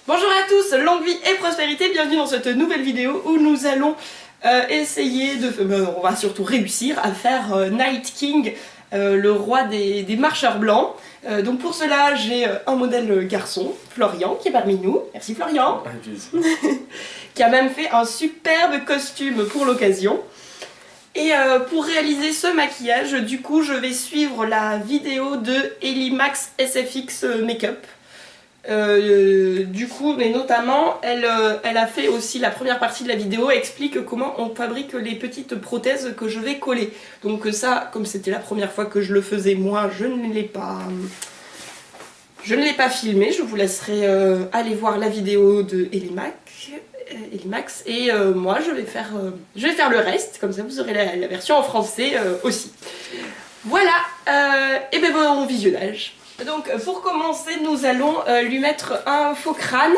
Bonjour à tous, longue vie et prospérité, bienvenue dans cette nouvelle vidéo où nous allons essayer de... on va surtout réussir à faire Night King, le roi des marcheurs blancs. Donc pour cela j'ai un modèle garçon, Florian, qui est parmi nous. Merci Florian. Qui a même fait un superbe costume pour l'occasion. Et pour réaliser ce maquillage, du coup je vais suivre la vidéo de Elimax SFX Makeup. Du coup, mais notamment, elle a fait aussi la première partie de la vidéo, explique comment on fabrique les petites prothèses que je vais coller. Donc ça, comme c'était la première fois que je le faisais, moi, je ne l'ai pas filmé. Je vous laisserai aller voir la vidéo de Elimax et moi, je vais faire le reste, comme ça vous aurez la version en français aussi. Voilà, et ben bon visionnage. Donc pour commencer, nous allons lui mettre un faux crâne.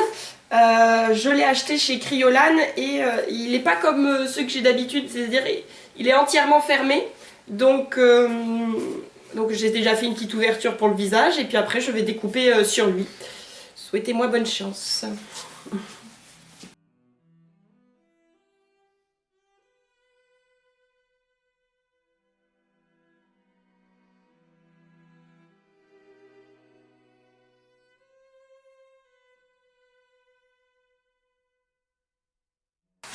Je l'ai acheté chez Kryolan et il n'est pas comme ceux que j'ai d'habitude, c'est-à-dire il est entièrement fermé. Donc j'ai déjà fait une petite ouverture pour le visage et puis après je vais découper sur lui. Souhaitez-moi bonne chance.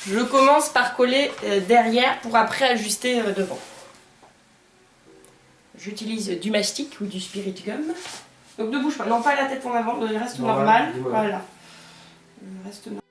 Je commence par coller derrière pour après ajuster devant. J'utilise du mastic ou du spirit gum. Donc ne bouge pas, non pas la tête en avant, le reste normal. Voilà. Le reste normal.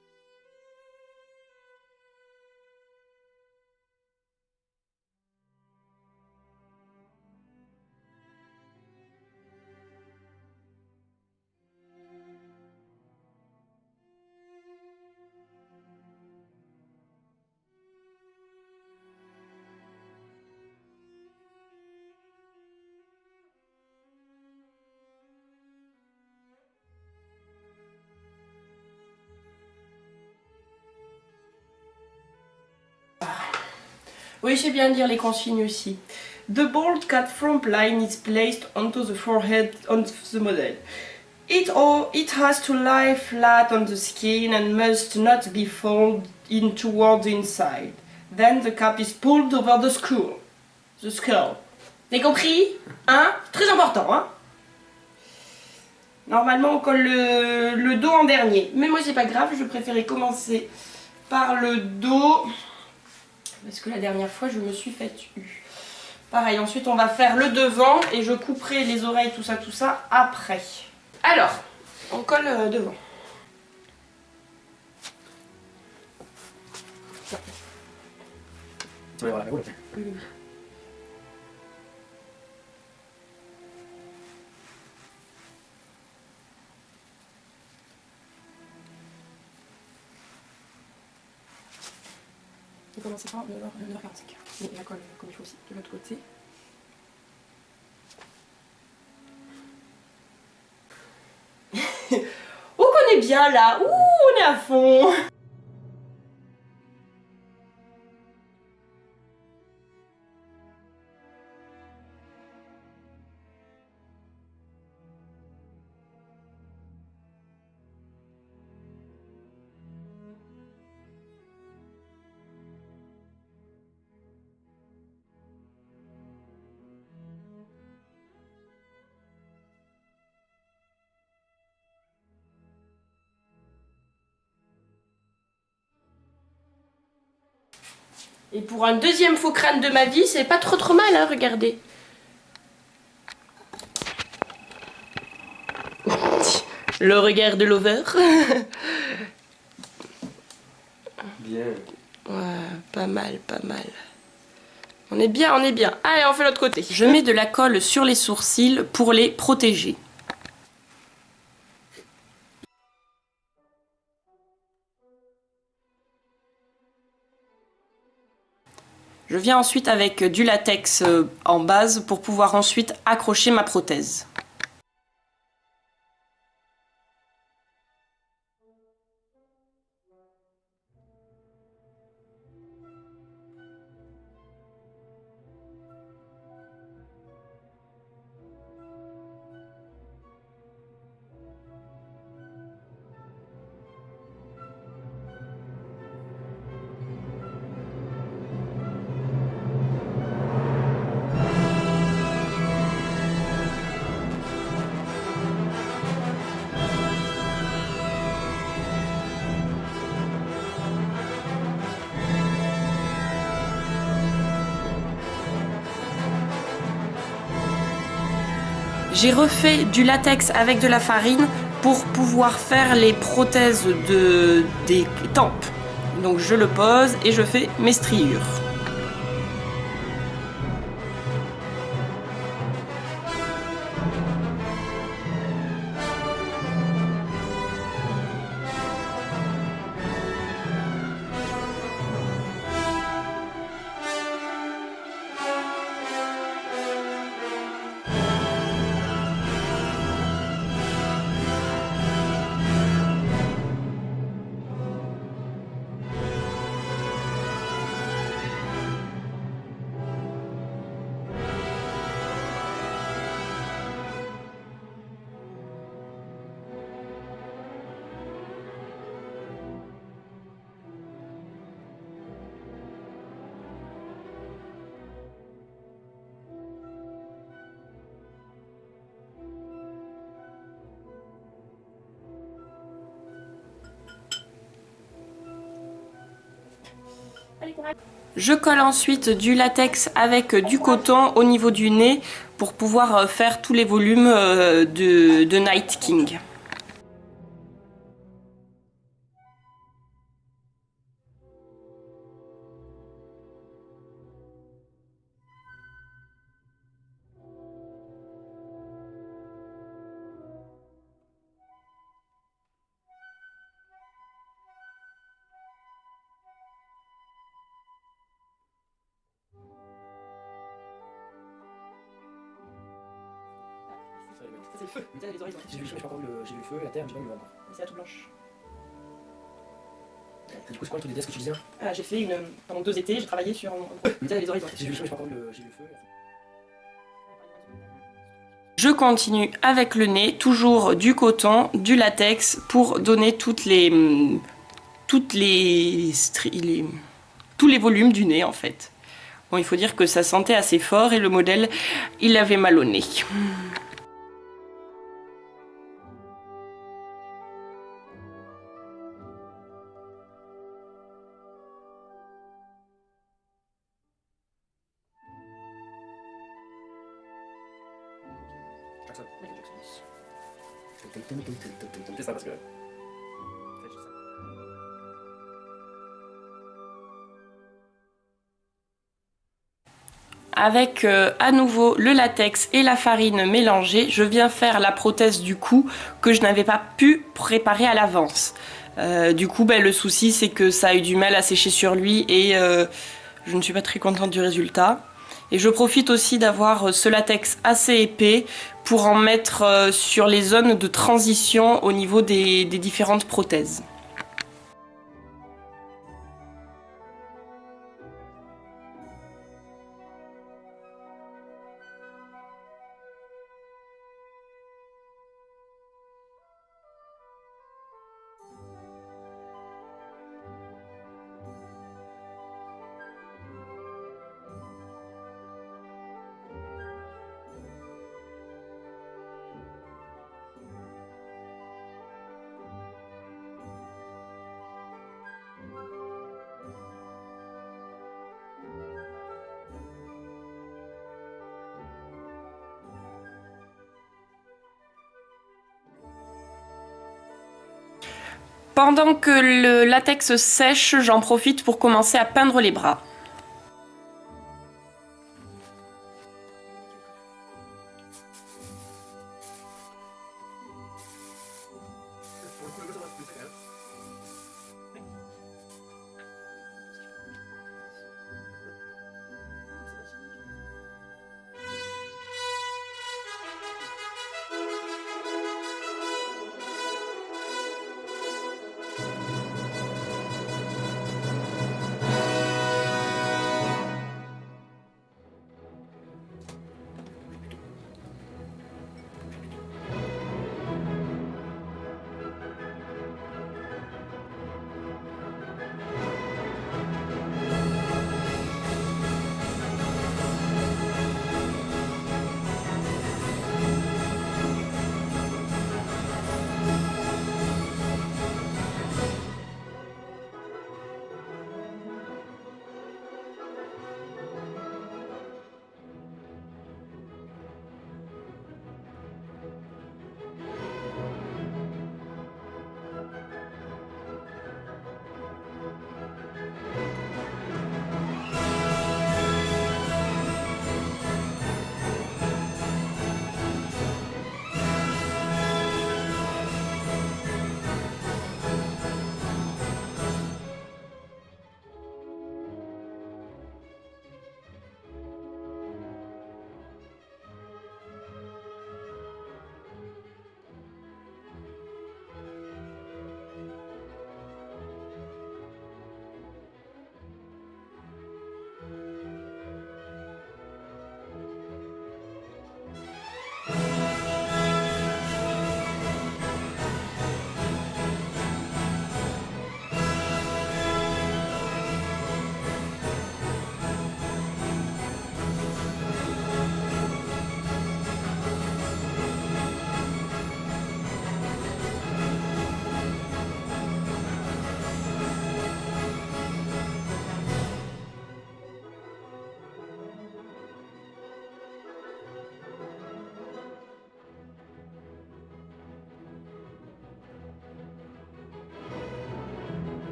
Oui, c'est bien de dire les consignes aussi. The bold cut front line is placed onto the forehead of the model. It has to lie flat on the skin and must not be folded in toward the inside. Then the cap is pulled over the skull. T'as compris? Hein? Très important, hein? Normalement, on colle le dos en dernier. Mais moi, c'est pas grave, je préférais commencer par le dos. Parce que la dernière fois, je me suis fait eu. Pareil, ensuite, on va faire le devant et je couperai les oreilles, tout ça, après. Alors, on colle devant. Oui, voilà, oui. On commence par 9h45. Mais la colle comme il faut aussi de l'autre côté. Oh, qu'on est bien là! Ouh, on est à fond! Et pour un deuxième faux crâne de ma vie, c'est pas trop mal, hein, regardez. Le regard de l'over. Bien. Ouais, pas mal, pas mal. On est bien, on est bien. Allez, on fait l'autre côté. Je mets de la colle sur les sourcils pour les protéger. Je viens ensuite avec du latex en base pour pouvoir ensuite accrocher ma prothèse. J'ai refait du latex avec de la farine pour pouvoir faire les prothèses des tempes. Donc je le pose et je fais mes striures. Je colle ensuite du latex avec du coton au niveau du nez pour pouvoir faire tous les volumes de Night King. C'est le feu. Les oreilles, j'ai vu le feu, j'ai vu le feu, la terre, j'ai pas vu le vent. c'est la toute blanche. Et du coup, c'est quoi le truc des desks que tu disais? J'ai fait pendant 2 étés, j'ai travaillé sur les oreilles. J'ai vu le feu, j'ai pas encore vu le feu. Je continue avec le nez, toujours du coton, du latex pour donner tous les volumes du nez en fait. Bon, il faut dire que ça sentait assez fort et le modèle, il avait mal au nez. C'est ça parce que... Avec à nouveau le latex et la farine mélangée, je viens faire la prothèse du cou que je n'avais pas pu préparer à l'avance. Du coup, le souci c'est que ça a eu du mal à sécher sur lui et je ne suis pas très contente du résultat. Et je profite aussi d'avoir ce latex assez épais pour en mettre sur les zones de transition au niveau des différentes prothèses. Pendant que le latex sèche, j'en profite pour commencer à peindre les bras.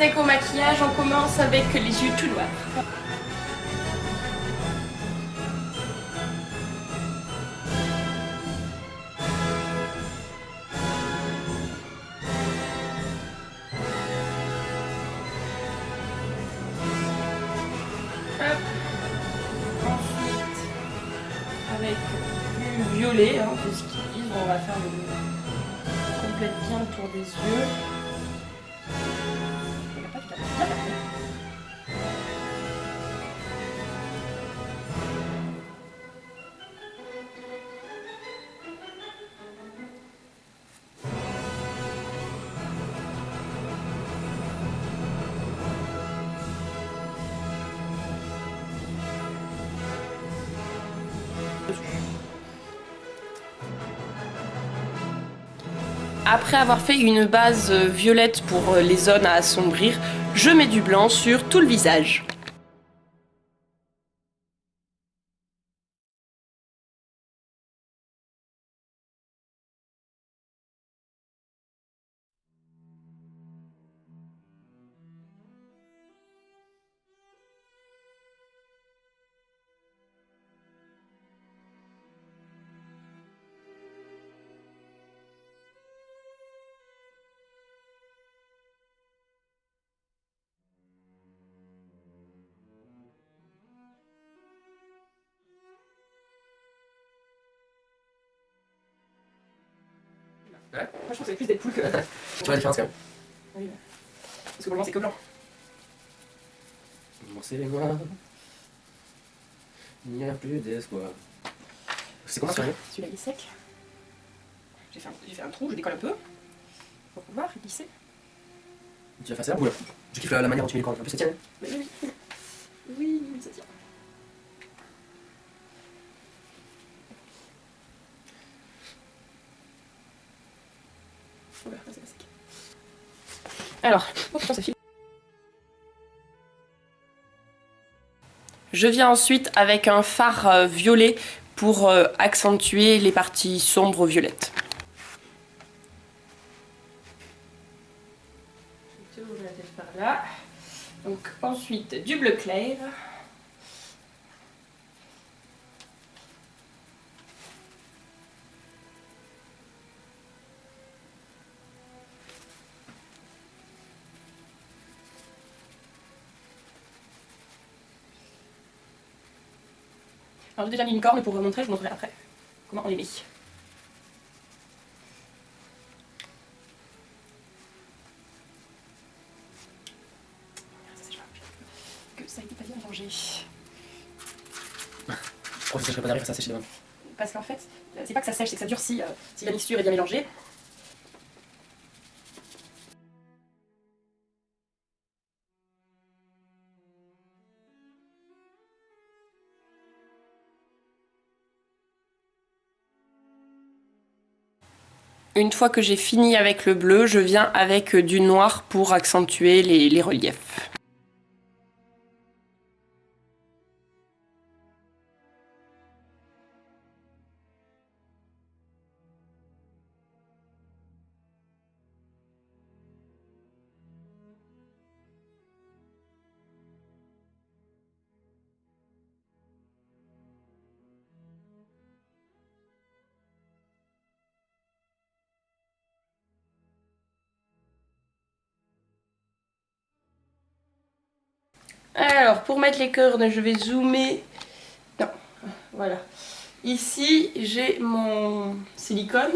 s'attaque au maquillage, on commence avec les yeux tout noirs. Hop. Ensuite, avec du violet, hein, c'est ce qu'ils disent, on va faire le complète bien le tour des yeux. Après avoir fait une base violette pour les zones à assombrir, je mets du blanc sur tout le visage. Ouais. Moi je trouve que c'est plus des poules que... Tu vois la différence quand même. Oui. Parce que pour le moment c'est que blanc. Bon, c'est moi. Il n'y a plus d'espoir. C'est comment ça? Celui-là il est sec. J'ai fait un trou, je décolle un peu. Pour pouvoir glisser. Tu vas faire ça ou là? Je kiffe la manière dont tu mets les cordes. En plus, ça tient. Mais oui, oui. Oui, ça tient. Voilà, là, c'est pas sec. Alors, oh putain, ça file. Je viens ensuite avec un fard violet pour accentuer les parties sombres violettes. Je vais ouvrir la tête par là. Donc ensuite du bleu clair. Alors j'ai déjà mis une corne pour vous montrer, je vous montrerai après comment on les met. Ça sèche pas, que ça a été pas bien mélangé. Pourquoi ça serait pas d'arriver à ça sécher devant? Parce qu'en fait, c'est pas que ça sèche, c'est que ça durcit si la mixture est bien mélangée. Une fois que j'ai fini avec le bleu, je viens avec du noir pour accentuer les reliefs. Alors, pour mettre les cornes, je vais zoomer. Non, voilà. Ici, j'ai mon silicone.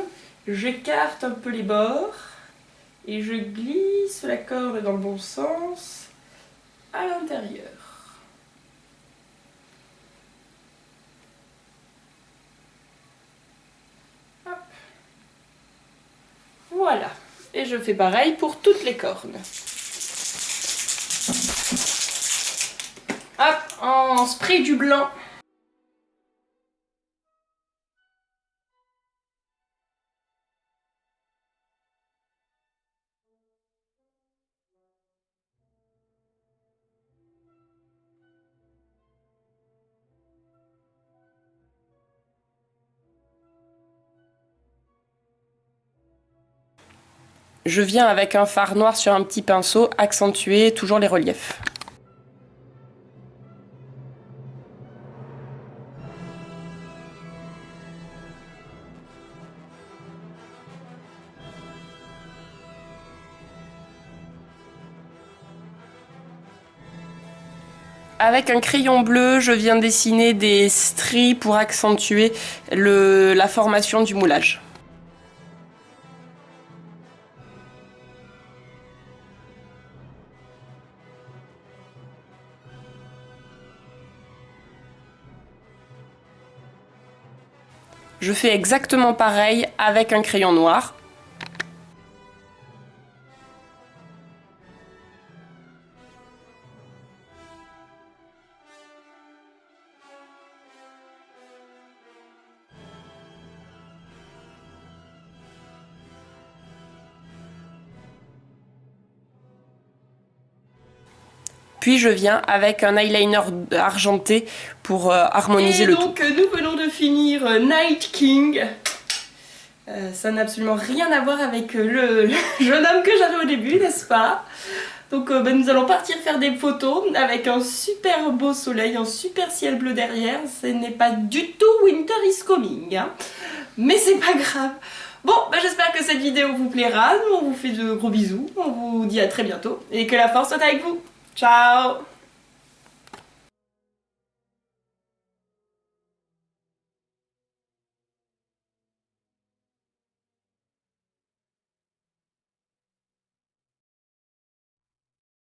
J'écarte un peu les bords et je glisse la corne dans le bon sens à l'intérieur. Hop. Voilà. Et je fais pareil pour toutes les cornes. Hop, en spray du blanc. Je viens avec un fard noir sur un petit pinceau, accentuer toujours les reliefs. Avec un crayon bleu, je viens dessiner des stries pour accentuer la formation du moulage. Je fais exactement pareil avec un crayon noir. Puis je viens avec un eyeliner argenté pour harmoniser le tout. Et donc nous venons de finir Night King. Ça n'a absolument rien à voir avec le jeune homme que j'avais au début, n'est-ce pas? Donc nous allons partir faire des photos avec un super beau soleil, un super ciel bleu derrière. Ce n'est pas du tout Winter is Coming, hein. Mais c'est pas grave. Bon, j'espère que cette vidéo vous plaira. On vous fait de gros bisous, on vous dit à très bientôt et que la force soit avec vous. Ciao!